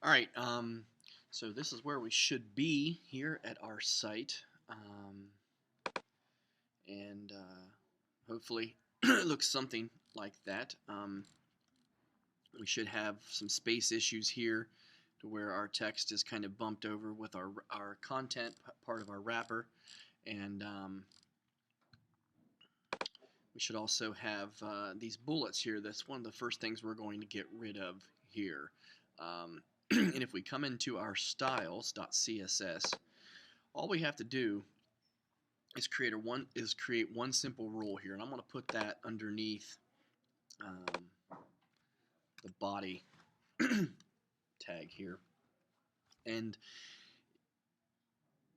All right, so this is where we should be here at our site, and hopefully it looks something like that. We should have some space issues here to where our text is kind of bumped over with our content part of our wrapper, and we should also have these bullets here. That's one of the first things we're going to get rid of here. And if we come into our styles.css, all we have to do is create one simple rule here, and I'm going to put that underneath the body tag here. And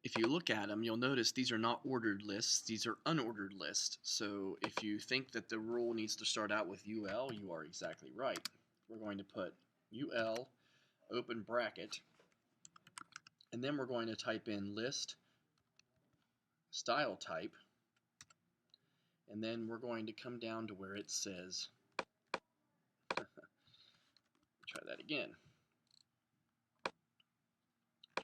if you look at them, you'll notice these are not ordered lists; these are unordered lists. So if you think that the rule needs to start out with UL, you are exactly right. We're going to put UL open bracket, and then we're going to type in list style type, and then we're going to come down to where it says, try that again,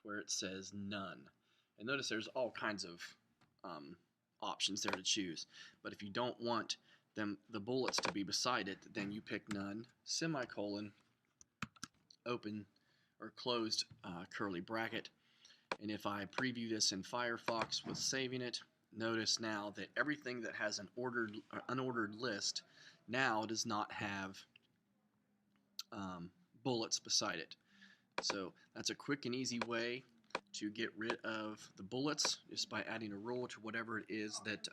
where it says none. And notice there's all kinds of options there to choose. But if you don't want the bullets to be beside it, then you pick none, semicolon, open or closed curly bracket. And if I preview this in Firefox with saving it, notice now that everything that has an unordered list now does not have bullets beside it. So that's a quick and easy way to get rid of the bullets, just by adding a rule to whatever it is that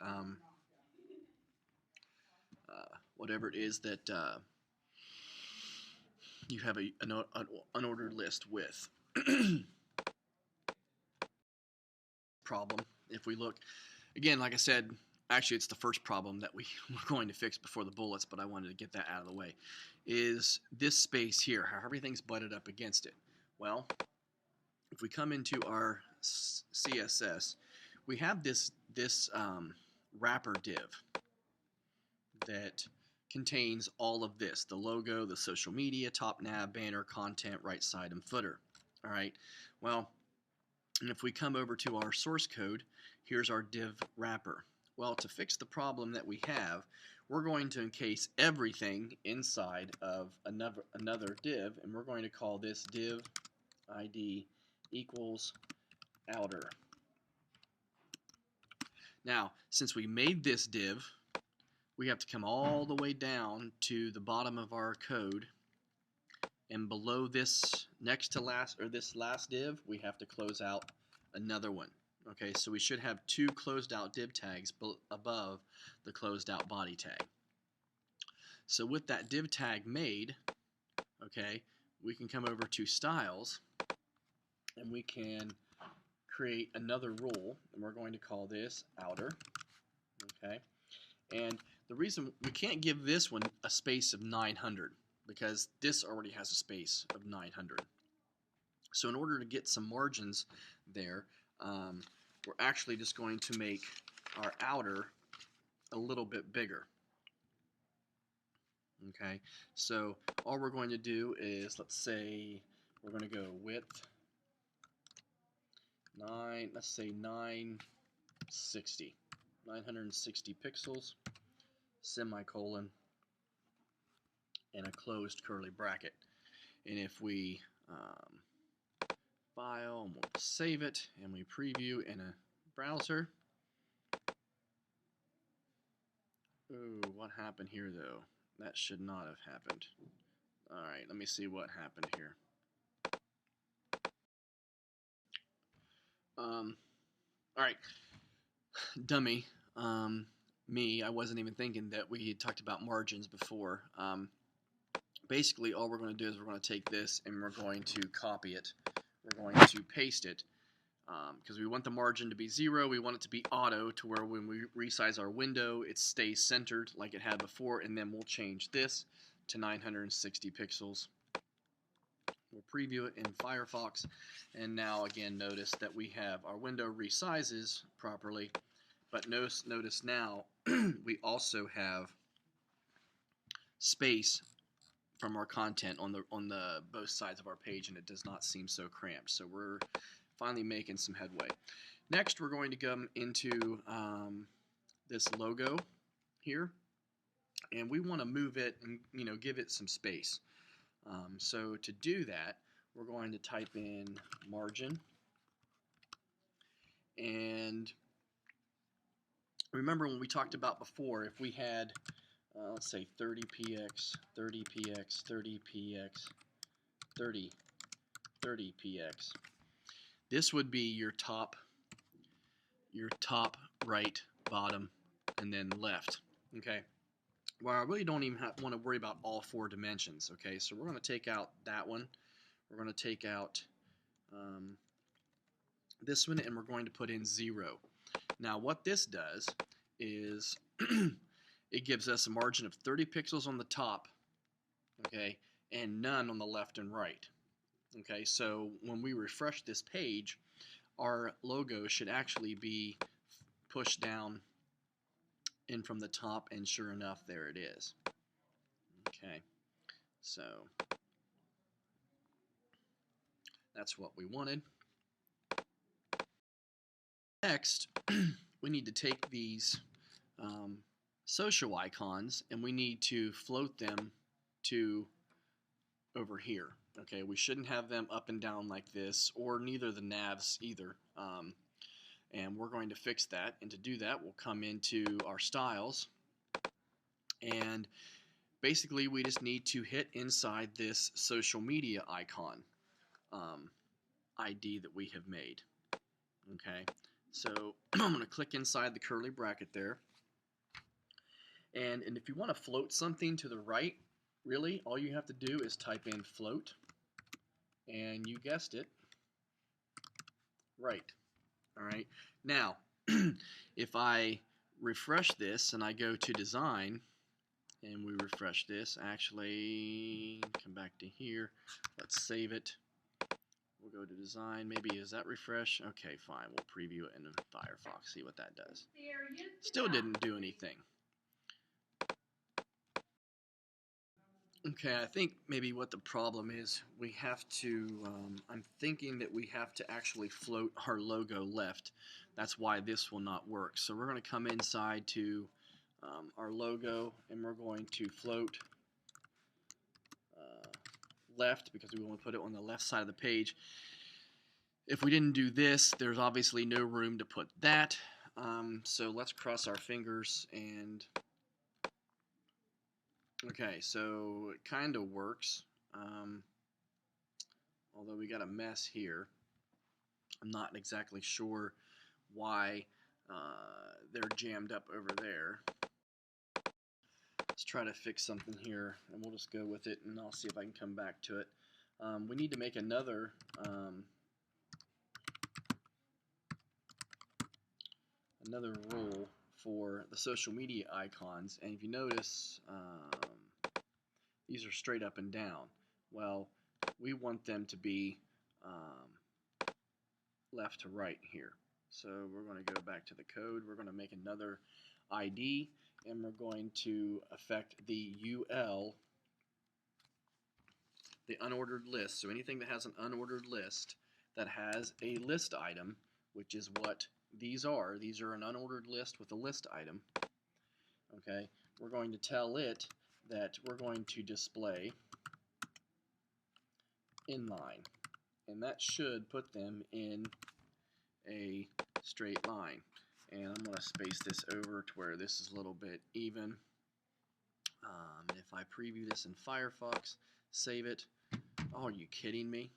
you have an unordered list with. Problem, if we look again, like I said, actually it's the first problem that we're going to fix before the bullets, but I wanted to get that out of the way, is this space here, how everything's butted up against it. Well, if we come into our CSS, we have this wrapper div that contains all of this: the logo, the social media, top nav, banner, content, right side, and footer. All right. Well, and if we come over to our source code, here's our div wrapper. Well, to fix the problem that we have, we're going to encase everything inside of another div, and we're going to call this div ID equals outer. Now, since we made this div, we have to come all the way down to the bottom of our code, and below this next to last, or this last div, we have to close out another one. Okay, so we should have two closed out div tags above the closed out body tag. So with that div tag made, okay, we can come over to styles, and we can create another rule, and we're going to call this outer. Okay, and the reason we can't give this one a space of 900, because this already has a space of 900. So in order to get some margins there, we're actually just going to make our outer a little bit bigger. Okay, so all we're going to do is, let's say we're going to go width 9, let's say 960 pixels, semicolon, and a closed curly bracket. And if we file, and we'll save it, and we preview in a browser. Ooh, what happened here though? That should not have happened. Alright, let me see what happened here. Alright, dummy. Me, I wasn't even thinking that we had talked about margins before. Basically, all we're going to do is we're going to take this and we're going to copy it. We're going to paste it, because we want the margin to be 0. We want it to be auto, to where when we resize our window, it stays centered like it had before, and then we'll change this to 960 pixels. We'll preview it in Firefox, and now again notice that we have our window resizes properly, but notice now we also have space from our content on the both sides of our page, and it does not seem so cramped. So we're finally making some headway. Next, we're going to come into this logo here, and we want to move it and give it some space. So to do that, we're going to type in margin, and remember when we talked about before, if we had let's say 30px, 30px, 30px, 30px, this would be your top, right, bottom, and then left. Okay. Well, I really don't even want to worry about all 4 dimensions. Okay, so we're going to take out that one. We're going to take out this one, and we're going to put in 0. Now, what this does is it gives us a margin of 30 pixels on the top, okay, and none on the left and right. Okay, so when we refresh this page, our logo should actually be pushed down in from the top, and sure enough, there it is. Okay, so that's what we wanted. Next, we need to take these social icons, and we need to float them to over here. Okay, we shouldn't have them up and down like this, or neither the navs either. And we're going to fix that, and to do that, we'll come into our styles, and basically we just need to hit inside this social media icon ID that we have made. Okay, so I'm going to click inside the curly bracket there, and if you want to float something to the right, really all you have to do is type in float, and you guessed it, right. Alright, now if I refresh this and I go to design and we refresh this, actually come back to here, let's save it, we'll go to design, maybe is that refresh? Okay, fine, we'll preview it in Firefox, see what that does. Still didn't do anything. Okay, I think maybe what the problem is, we have to, I'm thinking that we have to actually float our logo left. That's why this will not work. So we're going to come inside to our logo, and we're going to float left, because we want to put it on the left side of the page. If we didn't do this, there's obviously no room to put that. So let's cross our fingers and... Okay, so it kind of works, although we got a mess here. I'm not exactly sure why they're jammed up over there. Let's try to fix something here, and we'll just go with it, and I'll see if I can come back to it. We need to make another rule for the social media icons, and if you notice, these are straight up and down. Well, we want them to be left to right here. So we're going to go back to the code. We're going to make another ID, and we're going to affect the UL, the unordered list. So anything that has an unordered list that has a list item, which is what these are an unordered list with a list item. Okay, we're going to tell it that we're going to display inline, and that should put them in a straight line. And I'm going to space this over to where this is a little bit even. If I preview this in Firefox, save it. Oh, are you kidding me?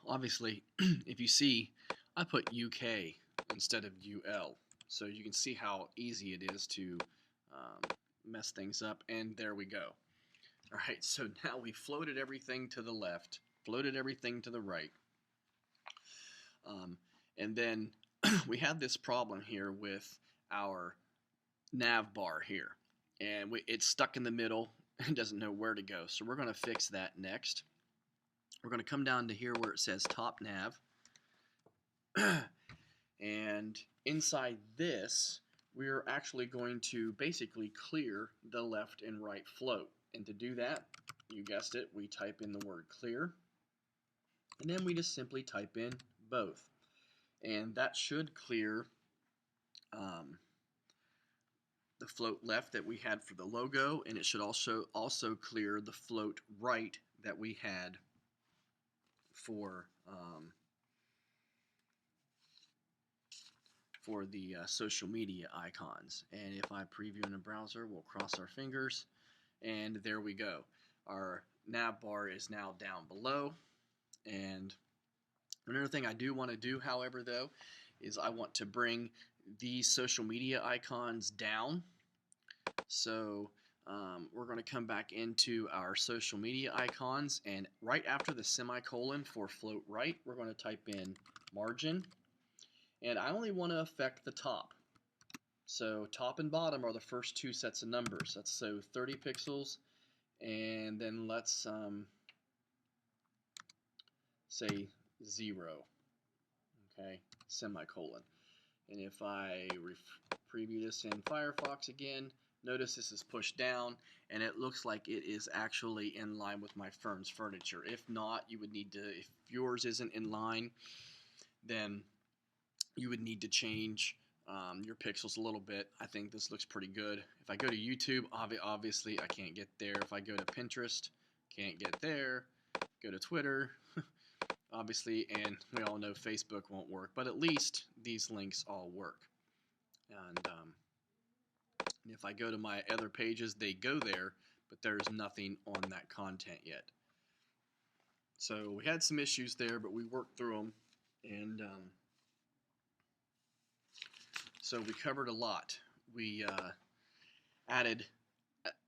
Obviously, if you see, I put UK instead of UL, so you can see how easy it is to mess things up, and there we go. Alright, so now we floated everything to the left, floated everything to the right, and then we have this problem here with our nav bar here, and it's stuck in the middle and doesn't know where to go, so we're going to fix that next. We're going to come down to here where it says top nav, And inside this, we're actually going to basically clear the left and right float. And to do that, you guessed it, we type in the word clear, and then we just simply type in both. And that should clear the float left that we had for the logo, and it should also clear the float right that we had for the social media icons. And if I preview in a browser, we'll cross our fingers, and there we go. Our nav bar is now down below. And another thing I do want to do, however, though, is I want to bring these social media icons down. So we're going to come back into our social media icons, and right after the semicolon for float right, we're going to type in margin, and I only want to affect the top. So top and bottom are the first two sets of numbers. That's so 30 pixels, and then let's say 0, okay, semicolon. And if I preview this in Firefox again, notice this is pushed down, and it looks like it is actually in line with my Fern's Furniture. If not, you would need to, if yours isn't in line, then you would need to change your pixels a little bit. I think this looks pretty good. If I go to YouTube, obviously I can't get there. If I go to Pinterest, can't get there. Go to Twitter, obviously, and we all know Facebook won't work, but at least these links all work. And if I go to my other pages, they go there, but there's nothing on that content yet. So we had some issues there, but we worked through them, and so we covered a lot. We added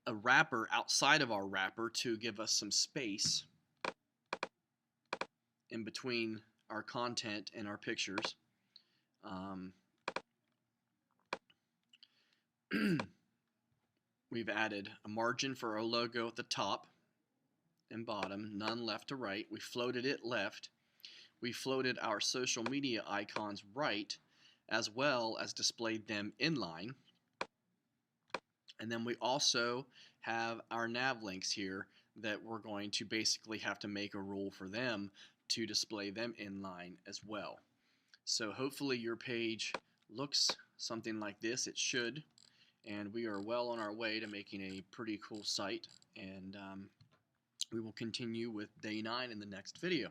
a wrapper outside of our wrapper to give us some space in between our content and our pictures. We've added a margin for our logo at the top and bottom, none left to right. We floated it left. We floated our social media icons right, as well as displayed them inline. And then we also have our nav links here that we're going to basically have to make a rule for them to display them inline as well. So hopefully your page looks something like this. It should. And we are well on our way to making a pretty cool site, and we will continue with day 9 in the next video.